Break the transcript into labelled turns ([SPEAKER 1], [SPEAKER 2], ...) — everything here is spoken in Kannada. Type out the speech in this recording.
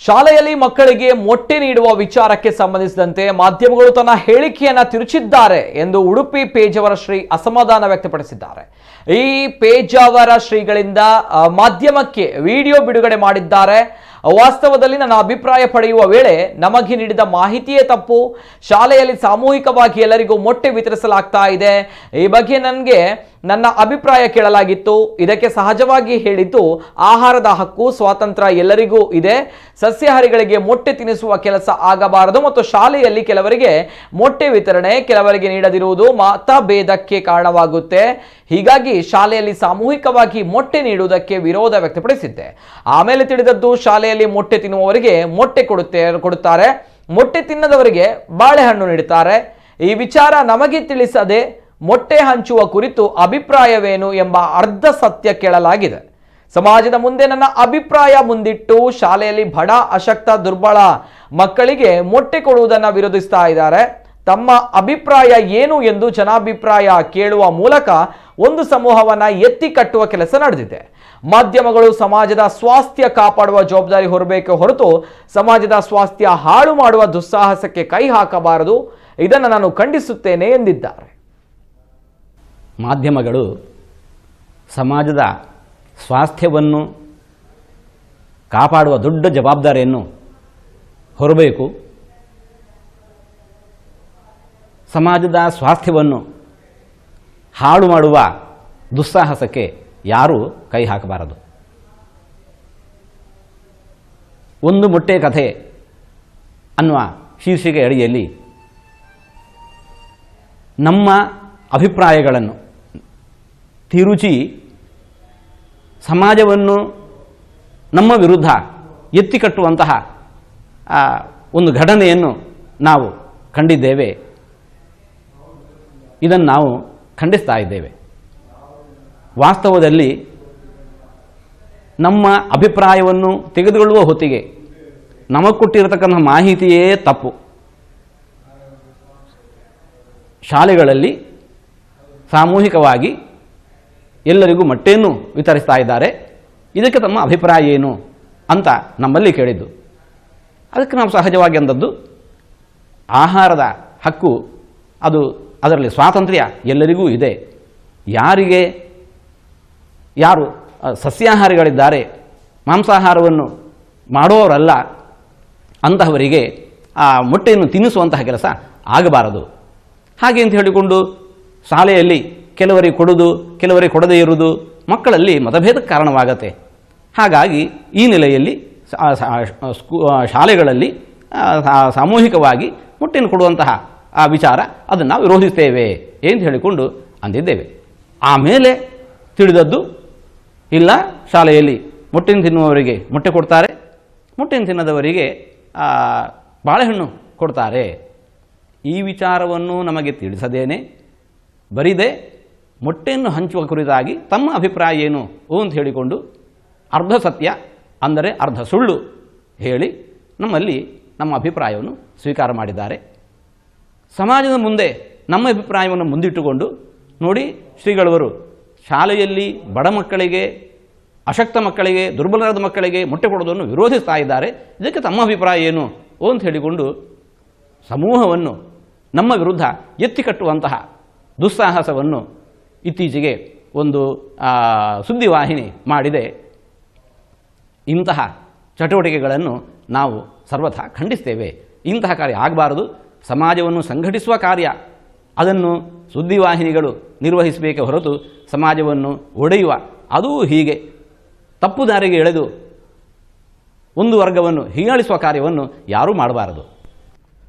[SPEAKER 1] ಶಾಲೆಯಲ್ಲಿ ಮಕ್ಕಳಿಗೆ ಮೊಟ್ಟೆ ನೀಡುವ ವಿಚಾರಕ್ಕೆ ಸಂಬಂಧಿಸಿದಂತೆ ಮಾಧ್ಯಮಗಳು ತನ್ನ ಹೇಳಿಕೆಯನ್ನ ತಿರುಚಿದ್ದಾರೆ ಎಂದು ಉಡುಪಿ ಪೇಜಾವರ ಶ್ರೀ ಅಸಮಾಧಾನ ವ್ಯಕ್ತಪಡಿಸಿದ್ದಾರೆ. ಈ ಪೇಜಾವರ ಶ್ರೀಗಳಿಂದ ಮಾಧ್ಯಮಕ್ಕೆ ವಿಡಿಯೋ ಬಿಡುಗಡೆ ಮಾಡಿದ್ದಾರೆ. ವಾಸ್ತವದಲ್ಲಿ ನನ್ನ ಅಭಿಪ್ರಾಯ ಪಡೆಯುವ ವೇಳೆ ನಮಗೆ ನೀಡಿದ ಮಾಹಿತಿಯೇ ತಪ್ಪು. ಶಾಲೆಯಲ್ಲಿ ಸಾಮೂಹಿಕವಾಗಿ ಎಲ್ಲರಿಗೂ ಮೊಟ್ಟೆ ವಿತರಿಸಲಾಗ್ತಾ ಇದೆ. ಈ ಬಗ್ಗೆ ನನ್ನ ಅಭಿಪ್ರಾಯ ಕೇಳಲಾಗಿತ್ತು. ಇದಕ್ಕೆ ಸಹಜವಾಗಿ ಹೇಳಿದ್ದು ಆಹಾರದ ಹಕ್ಕು ಸ್ವಾತಂತ್ರ್ಯ ಎಲ್ಲರಿಗೂ ಇದೆ. ಸಸ್ಯಾಹಾರಿಗಳಿಗೆ ಮೊಟ್ಟೆ ತಿನ್ನಿಸುವ ಕೆಲಸ ಆಗಬಾರದು ಮತ್ತು ಶಾಲೆಯಲ್ಲಿ ಕೆಲವರಿಗೆ ಮೊಟ್ಟೆ ವಿತರಣೆ ಕೆಲವರಿಗೆ ನೀಡದಿರುವುದು ಮತಭೇದಕ್ಕೆ ಕಾರಣವಾಗುತ್ತೆ. ಹೀಗಾಗಿ ಶಾಲೆಯಲ್ಲಿ ಸಾಮೂಹಿಕವಾಗಿ ಮೊಟ್ಟೆ ನೀಡುವುದಕ್ಕೆ ವಿರೋಧ ವ್ಯಕ್ತಪಡಿಸಿದ್ದೆ. ಆಮೇಲೆ ತಿಳಿದದ್ದು ಶಾಲೆಯಲ್ಲಿ ಮೊಟ್ಟೆ ತಿನ್ನುವವರಿಗೆ ಮೊಟ್ಟೆ ಕೊಡುತ್ತಾರೆ, ಮೊಟ್ಟೆ ತಿನ್ನದವರಿಗೆ ಬಾಳೆಹಣ್ಣು ನೀಡುತ್ತಾರೆ. ಈ ವಿಚಾರ ನಮಗೆ ತಿಳಿಸದೆ ಮೊಟ್ಟೆ ಹಂಚುವ ಕುರಿತು ಅಭಿಪ್ರಾಯವೇನು ಎಂಬ ಅರ್ಧ ಸತ್ಯ ಕೇಳಲಾಗಿದೆ. ಸಮಾಜದ ಮುಂದೆ ನನ್ನ ಅಭಿಪ್ರಾಯ ಮುಂದಿಟ್ಟು ಶಾಲೆಯಲ್ಲಿ ಬಡ, ಅಶಕ್ತ, ದುರ್ಬಲ ಮಕ್ಕಳಿಗೆ ಮೊಟ್ಟೆ ಕೊಡುವುದನ್ನು ವಿರೋಧಿಸ್ತಾ ಇದ್ದಾರೆ. ತಮ್ಮ ಅಭಿಪ್ರಾಯ ಏನು ಎಂದು ಜನಾಭಿಪ್ರಾಯ ಕೇಳುವ ಮೂಲಕ ಒಂದು ಸಮೂಹವನ್ನ ಎತ್ತಿ ಕಟ್ಟುವ ಕೆಲಸ ನಡೆದಿದೆ. ಮಾಧ್ಯಮಗಳು ಸಮಾಜದ ಸ್ವಾಸ್ಥ್ಯ ಕಾಪಾಡುವ ಜವಾಬ್ದಾರಿ ಹೊರಬೇಕೆ ಹೊರತು ಸಮಾಜದ ಸ್ವಾಸ್ಥ್ಯ ಹಾಳು ಮಾಡುವ ದುಸ್ಸಾಹಸಕ್ಕೆ ಕೈ ಹಾಕಬಾರದು. ಇದನ್ನು ನಾನು ಖಂಡಿಸುತ್ತೇನೆ ಎಂದಿದ್ದಾರೆ.
[SPEAKER 2] ಮಾಧ್ಯಮಗಳು ಸಮಾಜದ ಸ್ವಾಸ್ಥ್ಯವನ್ನು ಕಾಪಾಡುವ ದೊಡ್ಡ ಜವಾಬ್ದಾರಿಯನ್ನು ಹೊರಬೇಕು. ಸಮಾಜದ ಸ್ವಾಸ್ಥ್ಯವನ್ನು ಹಾಳು ಮಾಡುವ ದುಸ್ಸಾಹಸಕ್ಕೆ ಯಾರೂ ಕೈ ಹಾಕಬಾರದು. ಒಂದು ಮೊಟ್ಟೆ ಕಥೆ ಅನ್ನುವ ಶೀರ್ಷಿಕೆ ಅಡಿಯಲ್ಲಿ ನಮ್ಮ ಅಭಿಪ್ರಾಯಗಳನ್ನು ತಿರುಚಿ ಸಮಾಜವನ್ನು ನಮ್ಮ ವಿರುದ್ಧ ಎತ್ತಿಕಟ್ಟುವಂತಹ ಒಂದು ಘಟನೆಯನ್ನು ನಾವು ಕಂಡಿದ್ದೇವೆ. ಇದನ್ನು ನಾವು ಖಂಡಿಸ್ತಾ ಇದ್ದೇವೆ. ವಾಸ್ತವದಲ್ಲಿ ನಮ್ಮ ಅಭಿಪ್ರಾಯವನ್ನು ತೆಗೆದುಕೊಳ್ಳುವ ಹೊತ್ತಿಗೆ ನಮಗೆ ಕೊಟ್ಟಿರತಕ್ಕಂಥ ಮಾಹಿತಿಯೇ ತಪ್ಪು. ಶಾಲೆಗಳಲ್ಲಿ ಸಾಮೂಹಿಕವಾಗಿ ಎಲ್ಲರಿಗೂ ಮೊಟ್ಟೆಯನ್ನು ವಿತರಿಸ್ತಾ ಇದ್ದಾರೆ. ಇದಕ್ಕೆ ತಮ್ಮ ಅಭಿಪ್ರಾಯ ಏನು ಅಂತ ನಮ್ಮಲ್ಲಿ ಕೇಳಿದ್ದು. ಅದಕ್ಕೆ ನಾವು ಸಹಜವಾಗಿ ಅಂದದ್ದು ಆಹಾರದ ಹಕ್ಕು, ಅದರಲ್ಲಿ ಸ್ವಾತಂತ್ರ್ಯ ಎಲ್ಲರಿಗೂ ಇದೆ. ಯಾರು ಸಸ್ಯಾಹಾರಿಗಳಿದ್ದಾರೆ, ಮಾಂಸಾಹಾರವನ್ನು ಮಾಡೋರಲ್ಲ, ಅಂತಹವರಿಗೆ ಆ ಮೊಟ್ಟೆಯನ್ನು ತಿನ್ನಿಸುವಂತಹ ಕೆಲಸ ಆಗಬಾರದು. ಹಾಗೆ ಅಂತ ಹೇಳಿಕೊಂಡು ಶಾಲೆಯಲ್ಲಿ ಕೆಲವರಿಗೆ ಕೊಡುವುದು ಕೆಲವರಿಗೆ ಕೊಡದೇ ಇರುವುದು ಮಕ್ಕಳಲ್ಲಿ ಮತಭೇದಕ್ಕೆ ಕಾರಣವಾಗತ್ತೆ. ಹಾಗಾಗಿ ಈ ನೆಲೆಯಲ್ಲಿ ಶಾಲೆಗಳಲ್ಲಿ ಸಾಮೂಹಿಕವಾಗಿ ಮೊಟ್ಟೆಯನ್ನು ಕೊಡುವಂತಹ ಆ ವಿಚಾರ ಅದನ್ನು ನಾವು ವಿರೋಧಿಸ್ತೇವೆ ಎಂದು ಹೇಳಿಕೊಂಡು ಅಂದಿದ್ದೇವೆ. ಆಮೇಲೆ ತಿಳಿದದ್ದು ಇಲ್ಲ, ಶಾಲೆಯಲ್ಲಿ ಮೊಟ್ಟೆಯನ್ನು ತಿನ್ನುವವರಿಗೆ ಮೊಟ್ಟೆ ಕೊಡ್ತಾರೆ, ಮೊಟ್ಟೆಯನ್ನು ತಿನ್ನದವರಿಗೆ ಬಾಳೆಹಣ್ಣು ಕೊಡ್ತಾರೆ. ಈ ವಿಚಾರವನ್ನು ನಮಗೆ ತಿಳಿಸದೇನೆ ಬರಿದೆ ಮೊಟ್ಟೆಯನ್ನು ಹಂಚುವ ಕುರಿತಾಗಿ ತಮ್ಮ ಅಭಿಪ್ರಾಯ ಏನು ಅಂತ ಹೇಳಿಕೊಂಡು ಅರ್ಧ ಸತ್ಯ ಅಂದರೆ ಅರ್ಧ ಸುಳ್ಳು ಹೇಳಿ ನಮ್ಮಲ್ಲಿ ನಮ್ಮ ಅಭಿಪ್ರಾಯವನ್ನು ಸ್ವೀಕಾರ ಮಾಡಿದ್ದಾರೆ. ಸಮಾಜದ ಮುಂದೆ ನಮ್ಮ ಅಭಿಪ್ರಾಯವನ್ನು ಮುಂದಿಟ್ಟುಕೊಂಡು ನೋಡಿ, ಶ್ರೀಗಳವರು ಶಾಲೆಯಲ್ಲಿ ಬಡ ಮಕ್ಕಳಿಗೆ, ಅಶಕ್ತ ಮಕ್ಕಳಿಗೆ, ದುರ್ಬಲರಾದ ಮಕ್ಕಳಿಗೆ ಮೊಟ್ಟೆ ಕೊಡೋದನ್ನು ವಿರೋಧಿಸ್ತಾ ಇದ್ದಾರೆ. ಇದಕ್ಕೆ ತಮ್ಮ ಅಭಿಪ್ರಾಯ ಏನು ಅಂತ ಹೇಳಿಕೊಂಡು ಸಮೂಹವನ್ನು ನಮ್ಮ ವಿರುದ್ಧ ಎತ್ತಿಕಟ್ಟುವಂತಹ ದುಸ್ಸಾಹಸವನ್ನು ಇತ್ತೀಚೆಗೆ ಒಂದು ಸುದ್ದಿವಾಹಿನಿ ಮಾಡಿದೆ. ಇಂತಹ ಚಟುವಟಿಕೆಗಳನ್ನು ನಾವು ಸರ್ವಥಾ ಖಂಡಿಸ್ತೇವೆ. ಇಂತಹ ಕಾರ್ಯ ಆಗಬಾರದು. ಸಮಾಜವನ್ನು ಸಂಘಟಿಸುವ ಕಾರ್ಯ ಅದನ್ನು ಸುದ್ದಿವಾಹಿನಿಗಳು ನಿರ್ವಹಿಸಬೇಕೇ ಹೊರತು ಸಮಾಜವನ್ನು ಒಡೆಯುವ, ಅದೂ ಹೀಗೆ ತಪ್ಪು ದಾರಿಗೆ ಎಳೆದು ಒಂದು ವರ್ಗವನ್ನು ಹೀಯಾಳಿಸುವ ಕಾರ್ಯವನ್ನು ಯಾರೂ ಮಾಡಬಾರದು.